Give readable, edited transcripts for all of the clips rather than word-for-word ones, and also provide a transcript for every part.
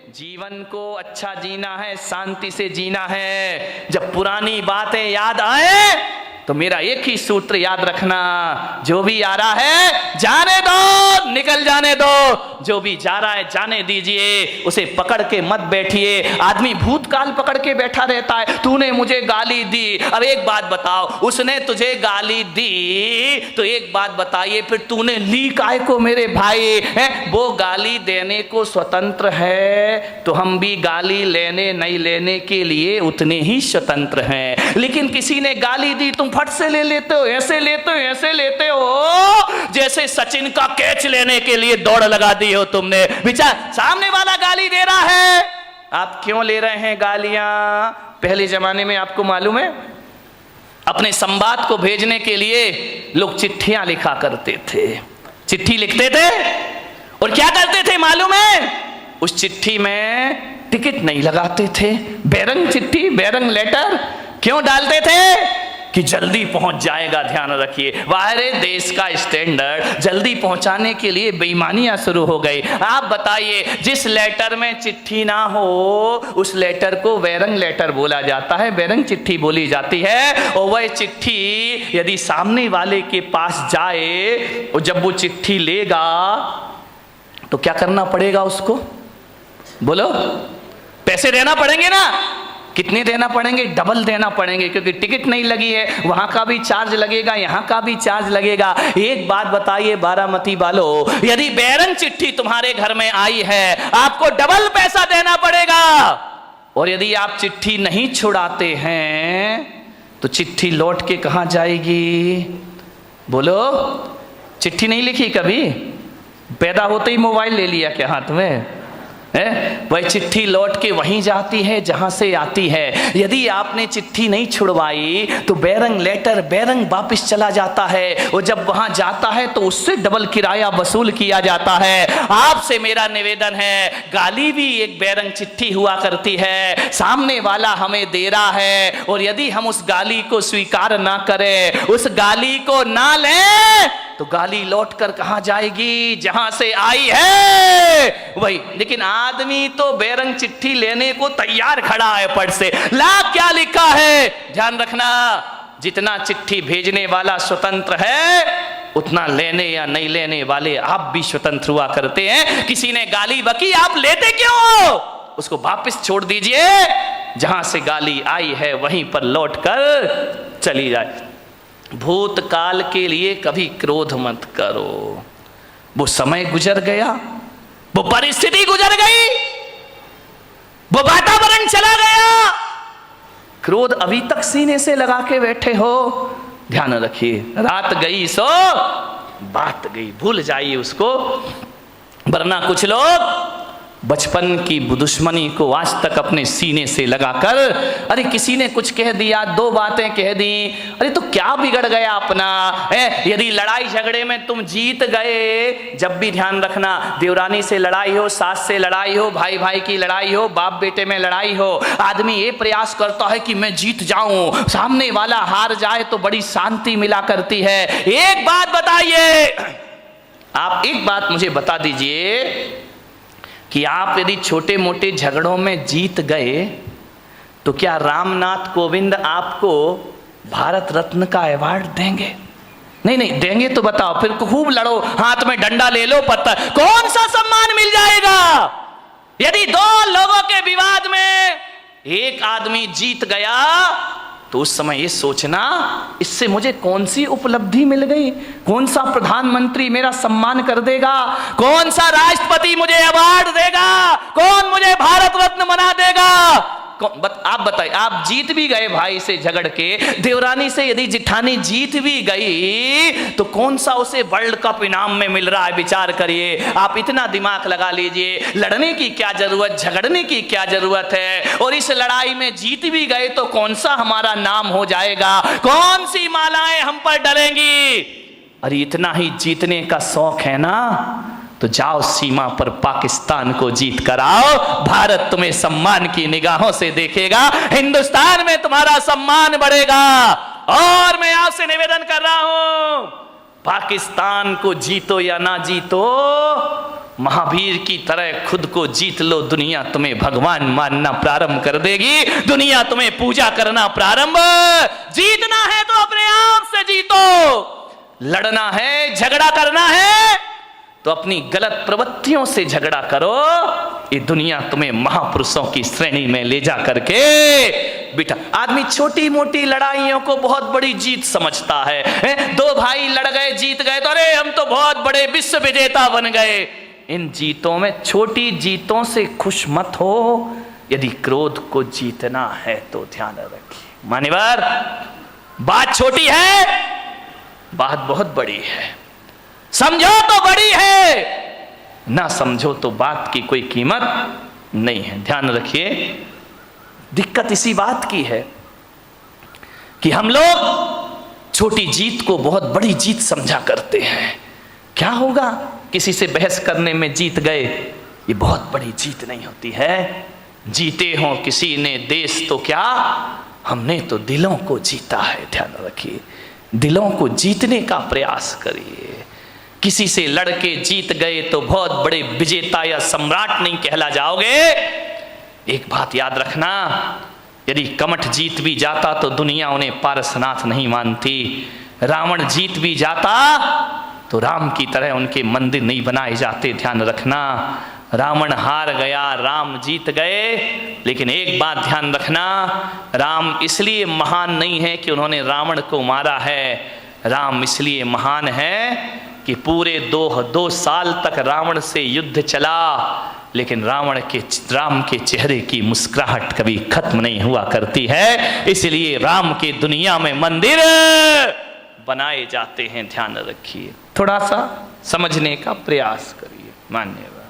जीवन को अच्छा जीना है, शांति से जीना है। जब पुरानी बातें याद आए तो मेरा एक ही सूत्र याद रखना, जो भी आ रहा है जाने दो, निकल जाने दो। जो भी जा रहा है जाने दीजिए, उसे पकड़ के मत बैठिए। आदमी भूतकाल पकड़ के बैठा रहता है, तूने मुझे गाली दी। अब एक बात बताओ, उसने तुझे गाली दी तो एक बात बताइए, फिर तूने ली काहे को मेरे भाई? है वो गाली देने को स्वतंत्र है, तो हम भी गाली लेने नहीं लेने के लिए उतने ही स्वतंत्र हैं। लेकिन किसी ने गाली दी, तुम फट से ले लेते हो, ऐसे लेते हो, ऐसे लेते हो, जैसे सचिन का कैच लेने के लिए दौड़ लगा दी हो तुमने। विचार, सामने वाला गाली दे रहा है, आप क्यों ले रहे हैं गालियां? पहले जमाने में आपको मालूम है, अपने संवाद को भेजने के लिए लोग चिट्ठियां लिखा करते थे। चिट्ठी लिखते थे और क्या करते थे मालूम है? उस चिट्ठी में टिकट नहीं लगाते थे। बैरंग चिट्ठी, बैरंग लेटर क्यों डालते थे? कि जल्दी पहुंच जाएगा। ध्यान रखिए, बाहर देश का स्टैंडर्ड, जल्दी पहुंचाने के लिए बेईमानियां शुरू हो गई। आप बताइए, जिस लेटर में चिट्ठी ना हो उस लेटर को बैरंग लेटर बोला जाता है, बैरंग चिट्ठी बोली जाती है। और वह चिट्ठी यदि सामने वाले के पास जाए और जब वो चिट्ठी लेगा तो क्या करना पड़ेगा उसको? बोलो, पैसे देना पड़ेंगे ना? कितने देना पड़ेंगे? डबल देना पड़ेंगे, क्योंकि टिकट नहीं लगी है, वहां का भी चार्ज लगेगा, यहां का भी चार्ज लगेगा। एक बात बताइए बारामती वालों, यदि बैरंग चिट्ठी तुम्हारे घर में आई है, आपको डबल पैसा देना पड़ेगा। और यदि आप चिट्ठी नहीं छुड़ाते हैं तो चिट्ठी लौट के कहां जाएगी? बोलो, चिट्ठी नहीं लिखी कभी? पैदा होते ही मोबाइल ले लिया क्या हाथ में? वह चिट्ठी लौट के वहीं जाती है जहां से आती है। यदि आपने चिट्ठी नहीं छुड़वाई तो बैरंग लेटर, बैरंग वापस चला जाता है, और जब वहां जाता है तो उससे डबल किराया वसूल किया जाता है। आपसे मेरा निवेदन है, गाली भी एक बैरंग चिट्ठी हुआ करती है, सामने वाला हमें दे रहा है, और यदि हम उस गाली को स्वीकार ना करें, उस गाली को ना लें, तो गाली लौट कर कहां जाएगी? जहां से आई है वही। लेकिन आदमी तो बैरंग चिट्ठी लेने को तैयार खड़ा है, पढ़ से ला क्या लिखा है। ध्यान रखना, जितना चिट्ठी भेजने वाला स्वतंत्र है, उतना लेने या नहीं लेने वाले आप भी स्वतंत्र हुआ करते हैं। किसी ने गाली बकी, आप लेते क्यों हो? उसको वापस छोड़ दीजिए, जहां से गाली आई है वहीं पर लौट कर चली जाए। भूतकाल के लिए कभी क्रोध मत करो, वो समय गुजर गया, वो परिस्थिति गुजर गई, वो वातावरण चला गया। क्रोध अभी तक सीने से लगा के बैठे हो, ध्यान रखिए, रात गई सो बात गई, भूल जाइए उसको। वरना कुछ लोग बचपन की दुश्मनी को आज तक अपने सीने से लगाकर, अरे किसी ने कुछ कह दिया, दो बातें कह दी, अरे तो क्या बिगड़ गया अपना है? यदि लड़ाई झगड़े में तुम जीत गए, जब भी ध्यान रखना, देवरानी से लड़ाई हो, सास से लड़ाई हो, भाई भाई की लड़ाई हो, बाप बेटे में लड़ाई हो, आदमी ये प्रयास करता है कि मैं जीत जाऊं, सामने वाला हार जाए तो बड़ी शांति मिला करती है। एक बात बताइए, आप एक बात मुझे बता दीजिए कि आप यदि छोटे मोटे झगड़ों में जीत गए तो क्या रामनाथ कोविंद आपको भारत रत्न का अवार्ड देंगे? नहीं नहीं देंगे तो बताओ, फिर खूब लड़ो, हाथ में डंडा ले लो, पत्थर, कौन सा सम्मान मिल जाएगा? यदि दो लोगों के विवाद में एक आदमी जीत गया तो उस समय ये सोचना, इससे मुझे कौन सी उपलब्धि मिल गई, कौन सा प्रधानमंत्री मेरा सम्मान कर देगा, कौन सा राष्ट्रपति मुझे अवार्ड देगा, कौन मुझे भारत रत्न बना देगा। आप बताइए, आप जीत भी गए भाई से झगड़ के, देवरानी से यदि जिठानी जीत भी गई तो कौन सा उसे वर्ल्ड कप इनाम में मिल रहा है? विचार करिए, आप इतना दिमाग लगा लीजिए, लड़ने की क्या जरूरत, झगड़ने की क्या जरूरत है? और इस लड़ाई में जीत भी गए तो कौन सा हमारा नाम हो जाएगा, कौन सी मालाएं हम पर डलेंगी? अरे इतना ही जीतने का शौक है ना, तो जाओ सीमा पर पाकिस्तान को जीत कर आओ, भारत तुम्हें सम्मान की निगाहों से देखेगा, हिंदुस्तान में तुम्हारा सम्मान बढ़ेगा। और मैं आपसे निवेदन कर रहा हूं, पाकिस्तान को जीतो या ना जीतो, महावीर की तरह खुद को जीत लो, दुनिया तुम्हें भगवान मानना प्रारंभ कर देगी, दुनिया तुम्हें पूजा करना प्रारंभ। जीतना है तो अपने आप से जीतो, लड़ना है, झगड़ा करना है तो अपनी गलत प्रवृत्तियों से झगड़ा करो। ये दुनिया तुम्हें महापुरुषों की श्रेणी में ले जा करके बेटा। आदमी छोटी मोटी लड़ाइयों को बहुत बड़ी जीत समझता है। दो भाई लड़ गए, जीत गए तो अरे हम तो बहुत बड़े विश्व विजेता बन गए। इन जीतों में, छोटी जीतों से खुश मत हो। यदि क्रोध को जीतना है तो ध्यान रखिए मान्यवर, बात छोटी है, बात बहुत बड़ी है। समझो तो बड़ी है, ना समझो तो बात की कोई कीमत नहीं है। ध्यान रखिए, दिक्कत इसी बात की है कि हम लोग छोटी जीत को बहुत बड़ी जीत समझा करते हैं। क्या होगा, किसी से बहस करने में जीत गए, ये बहुत बड़ी जीत नहीं होती है। जीते हो किसी ने देश तो क्या, हमने तो दिलों को जीता है। ध्यान रखिए, दिलों को जीतने का प्रयास करिए। किसी से लड़के जीत गए तो बहुत बड़े विजेता या सम्राट नहीं कहला जाओगे। एक बात याद रखना, यदि कमठ जीत भी जाता तो दुनिया उन्हें पारसनाथ नहीं मानती। रावण जीत भी जाता तो राम की तरह उनके मंदिर नहीं बनाए जाते। ध्यान रखना, रावण हार गया, राम जीत गए। लेकिन एक बात ध्यान रखना, राम इसलिए महान नहीं है कि उन्होंने रावण को मारा है। राम इसलिए महान है कि पूरे दो साल तक रावण से युद्ध चला, लेकिन राम के चेहरे की मुस्कुराहट कभी खत्म नहीं हुआ करती है। इसलिए राम के दुनिया में मंदिर बनाए जाते हैं। ध्यान रखिए, थोड़ा सा समझने का प्रयास करिए। मान्यवर,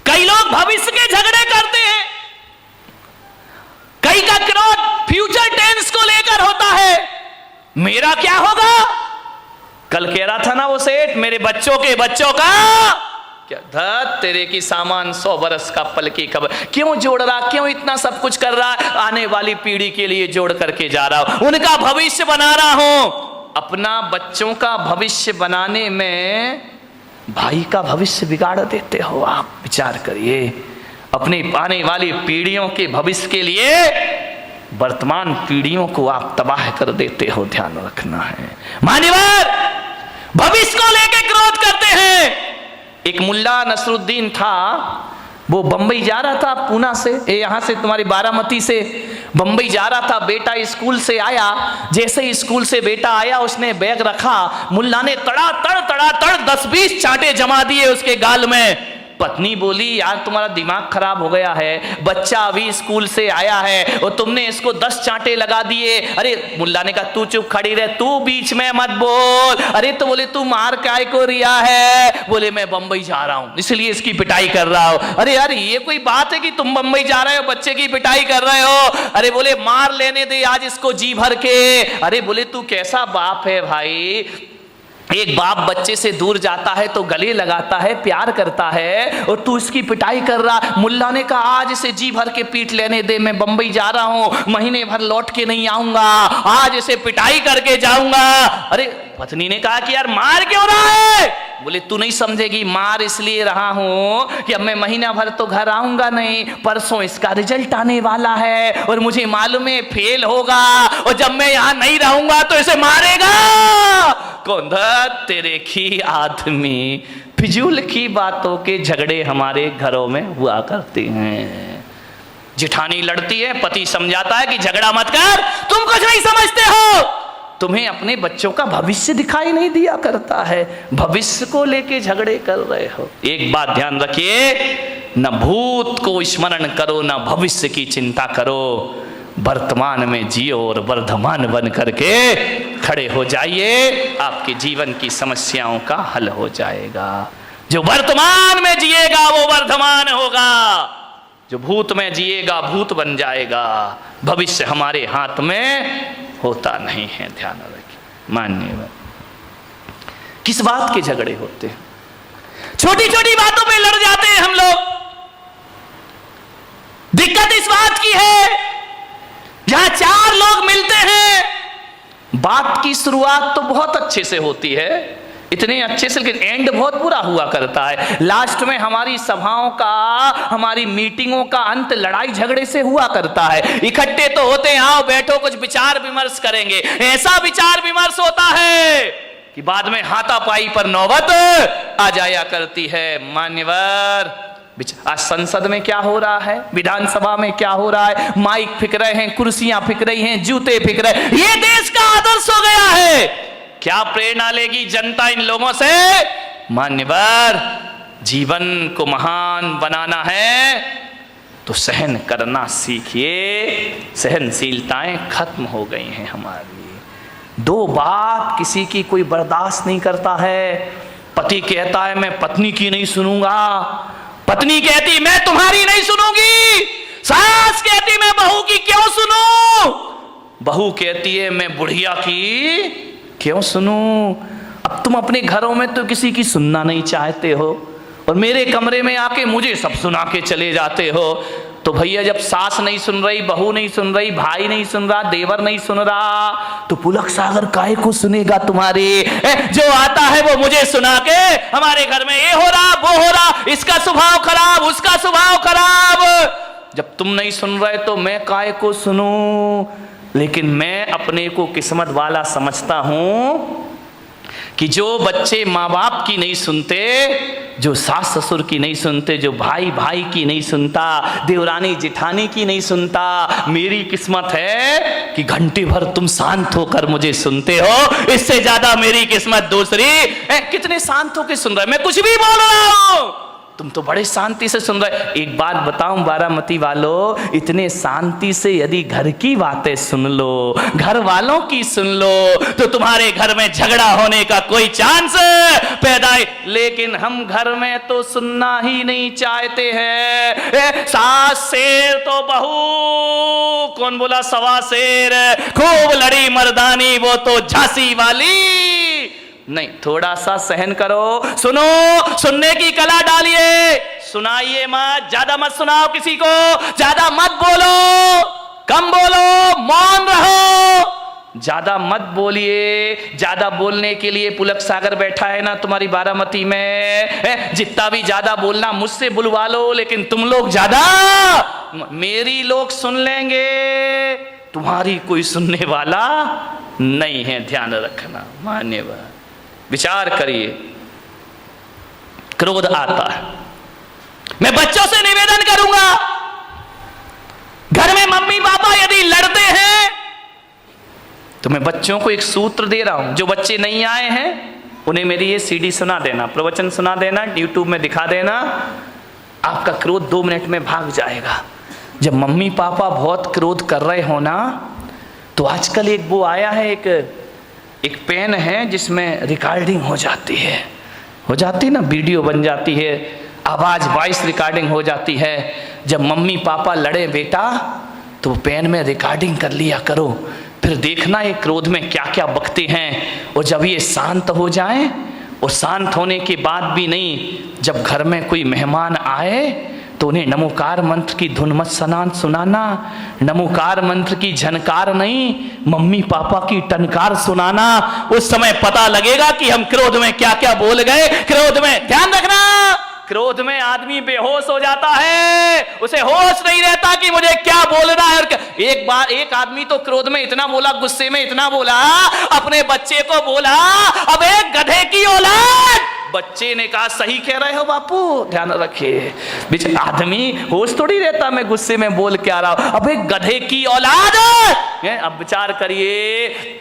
कई लोग भविष्य के झगड़े करते हैं, कई का क्रोध फ्यूचर टेंस को लेकर होता है। मेरा क्या होगा, कल कह रहा था ना वो सेठ, मेरे बच्चों का क्या धत तेरे की सामान 100 बरस का पल की खबर। क्यों जोड़ रहा, क्यों इतना सब कुछ कर रहा, आने वाली पीढ़ी के लिए जोड़ करके जा रहा हूं, उनका भविष्य बना रहा हूं। अपना बच्चों का भविष्य बनाने में भाई का भविष्य बिगाड़ देते हो आप। विचार करिए, अपने आने वाली पीढ़ियों के भविष्य के लिए वर्तमान पीढ़ियों को आप तबाह कर देते हो। ध्यान रखना है मान्यवर, भविष्य को लेकर क्रोध करते हैं। एक मुल्ला नसरुद्दीन था, वो बंबई जा रहा था, पूना से, यहां से तुम्हारी बारामती से बंबई जा रहा था। बेटा स्कूल से आया, जैसे ही स्कूल से बेटा आया उसने बैग रखा, मुल्ला ने तड़ा तड़ 10-20 चांटे जमा दिए उसके गाल में। पत्नी बोली, यार तुम्हारा दिमाग खराब हो गया है, बच्चा अभी स्कूल से आया है और तुमने इसको 10 चांटे लगा दिए। अरे मुल्ला ने कहा, तू चुप खड़ी रह, तू बीच में मत बोल। अरे तो बोले, तू मार काय को रिया है? बोले, मैं बंबई जा रहा हूं इसलिए इसकी पिटाई कर रहा हूं। अरे यार ये कोई बात है कि तुम बंबई जा रहे हो, बच्चे की पिटाई कर रहे हो? अरे बोले, मार लेने दे आज इसको जी भर के। अरे बोले, तू कैसा बाप है भाई, एक बाप बच्चे से दूर जाता है तो गले लगाता है, प्यार करता है, और तू इसकी पिटाई कर रहा। मुल्ला ने कहा, आज इसे जी भर के पीट लेने दे, मैं बंबई जा रहा हूं, महीने भर लौट के नहीं आऊंगा, आज इसे पिटाई करके जाऊंगा। अरे पत्नी ने कहा कि यार मार क्यों रहा है? बोले, तू नहीं समझेगी, मार इसलिए रहा हूं कि अब मैं महीना भर तो घर आऊंगा नहीं, परसों इसका रिजल्ट आने वाला है और मुझे मालूम है फेल होगा, और जब मैं यहां नहीं रहूंगा तो इसे मारेगा कौन? तेरे की आदमी, फिजूल की बातों के झगड़े हमारे घरों में हुआ करते हैं। जिठानी लड़ती है, पति समझाता है कि झगड़ा मत कर, तुम कुछ नहीं समझते हो, तुम्हें अपने बच्चों का भविष्य दिखाई नहीं दिया करता है, भविष्य को लेके झगड़े कर रहे हो। एक बात ध्यान रखिए, न भूत को स्मरण करो, न भविष्य की चिंता करो, वर्तमान में जियो और वर्धमान बन करके खड़े हो जाइए, आपके जीवन की समस्याओं का हल हो जाएगा। जो वर्तमान में जिएगा वो वर्धमान होगा, जो भूत में जिएगा भूत बन जाएगा। भविष्य हमारे हाथ में होता नहीं है, ध्यान रखिए। मान्यवर, किस बात के झगड़े होते हैं? छोटी छोटी बातों पे लड़ जाते हैं हम लोग। दिक्कत इस बात की है, जहां 4 लोग मिलते हैं, बात की शुरुआत तो बहुत अच्छे से होती है, इतने अच्छे से, लेकिन एंड बहुत बुरा हुआ करता है। लास्ट में हमारी सभाओं का, हमारी मीटिंगों का अंत लड़ाई झगड़े से हुआ करता है। इकट्ठे तो होते हैं, आओ बैठो कुछ विचार विमर्श करेंगे, ऐसा विचार विमर्श होता है कि बाद में हाथापाई पर नौबत आ जाया करती है। मान्यवर, आज संसद में क्या हो रहा है, विधानसभा में क्या हो रहा है, माइक फिक रहे हैं, कुर्सियां फिक रही हैं, जूते फिक रहे हैं, ये देश का आदर्श हो गया है। क्या प्रेरणा लेगी जनता इन लोगों से? मान्यवर, जीवन को महान बनाना है तो सहन करना सीखिए। सहनशीलताएं खत्म हो गई हैं हमारी। दो बात किसी की कोई बर्दाश्त नहीं करता है। पति कहता है मैं पत्नी की नहीं सुनूंगा, पत्नी कहती मैं तुम्हारी नहीं सुनूंगी, सास कहती मैं बहू की क्यों सुनूं, बहू कहती है मैं बुढ़िया की क्यों सुनूं। अब तुम अपने घरों में तो किसी की सुनना नहीं चाहते हो और मेरे कमरे में आके मुझे सब सुना के चले जाते हो। तो भैया जब सास नहीं सुन रही, बहू नहीं सुन रही, भाई नहीं सुन रहा, देवर नहीं सुन रहा, तो पुलक सागर काहे को सुनेगा तुम्हारे? जो आता है वो मुझे सुना के हमारे घर में ये हो रहा वो हो रहा, इसका स्वभाव खराब उसका स्वभाव खराब। जब तुम नहीं सुन रहे तो मैं काहे को सुनूं? लेकिन मैं अपने को किस्मत वाला समझता हूं कि जो बच्चे माँ बाप की नहीं सुनते, जो सास ससुर की नहीं सुनते, जो भाई भाई की नहीं सुनता, देवरानी जिठानी की नहीं सुनता, मेरी किस्मत है कि घंटे भर तुम शांत होकर मुझे सुनते हो। इससे ज्यादा मेरी किस्मत दूसरी। कितने शांत होकर सुन रहे, मैं कुछ भी बोल रहा हूं, तुम तो बड़े शांति से सुन रहे। एक बात बताऊं बारामती वालों, इतने शांति से यदि घर की बातें सुन लो, घर वालों की सुन लो, तो तुम्हारे घर में झगड़ा होने का कोई चांस पैदा है। लेकिन हम घर में तो सुनना ही नहीं चाहते हैं। सास शेर तो बहू, कौन बोला सवा शेर, खूब लड़ी मर्दानी वो तो झांसी वाली। नहीं, थोड़ा सा सहन करो, सुनो, सुनने की कला डालिए, सुनाइए मत, ज्यादा मत सुनाओ किसी को, ज्यादा मत बोलो, कम बोलो, मौन रहो, ज्यादा मत बोलिए। ज्यादा बोलने के लिए पुलक सागर बैठा है ना तुम्हारी बारामती में, जितना भी ज्यादा बोलना मुझसे बुलवा लो, लेकिन तुम लोग ज्यादा, मेरी लोग सुन लेंगे, तुम्हारी कोई सुनने वाला नहीं है, ध्यान रखना। मान्यवर, विचार करिए, क्रोध आता है। मैं बच्चों से निवेदन करूंगा, घर में मम्मी पापा यदि लड़ते हैं तो मैं बच्चों को एक सूत्र दे रहा हूं। जो बच्चे नहीं आए हैं उन्हें मेरी ये सीडी सुना देना, प्रवचन सुना देना, यूट्यूब में दिखा देना, आपका क्रोध 2 मिनट में भाग जाएगा। जब मम्मी पापा बहुत क्रोध कर रहे हो ना, तो आजकल एक वो आया है, एक पेन है जिसमें रिकॉर्डिंग हो जाती ना, वीडियो बन जाती है, आवाज वॉइस रिकॉर्डिंग हो जाती है। जब मम्मी पापा लड़े बेटा तो पेन में रिकॉर्डिंग कर लिया करो, फिर देखना ये क्रोध में क्या क्या बकते हैं। और जब ये शांत हो जाए, और शांत होने के बाद भी नहीं, जब घर में कोई मेहमान आए तो उन्हें नमोकार मंत्र की धुन मत सुनाना, नमोकार मंत्र की झनकार नहीं, मम्मी पापा की टनकार सुनाना। उस समय पता लगेगा कि हम क्रोध में क्या क्या बोल गए। क्रोध में ध्यान रखना, क्रोध में आदमी बेहोश हो जाता है, उसे होश नहीं रहता कि मुझे क्या बोलना है। और एक बार एक आदमी तो क्रोध में इतना बोला, गुस्से में इतना बोला, अपने बच्चे को बोला, अब एक गधे की औलाद। बच्चे ने कहा सही कह रहे हो बापू, ध्यान रखिए, बीच आदमी होश थोड़ी रहता, मैं गुस्से में बोल के आ रहा हूं, अब एक गधे की औलाद। अब विचार करिए,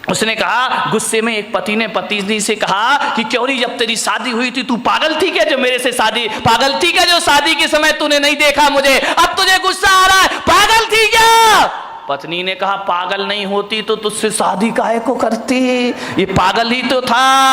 उसने कहा, गुस्से में एक पति ने पत्नी से कहा कि क्यों नहीं, जब तेरी शादी हुई थी तू पागल थी क्या, जो मेरे से शादी, पागल थी क्या जो शादी के समय तूने नहीं देखा मुझे, अब तुझे गुस्सा आ रहा है, पागल थी क्या? पत्नी ने कहा पागल नहीं होती तो तुझसे शादी काहे को करती, ये पागल ही तो था।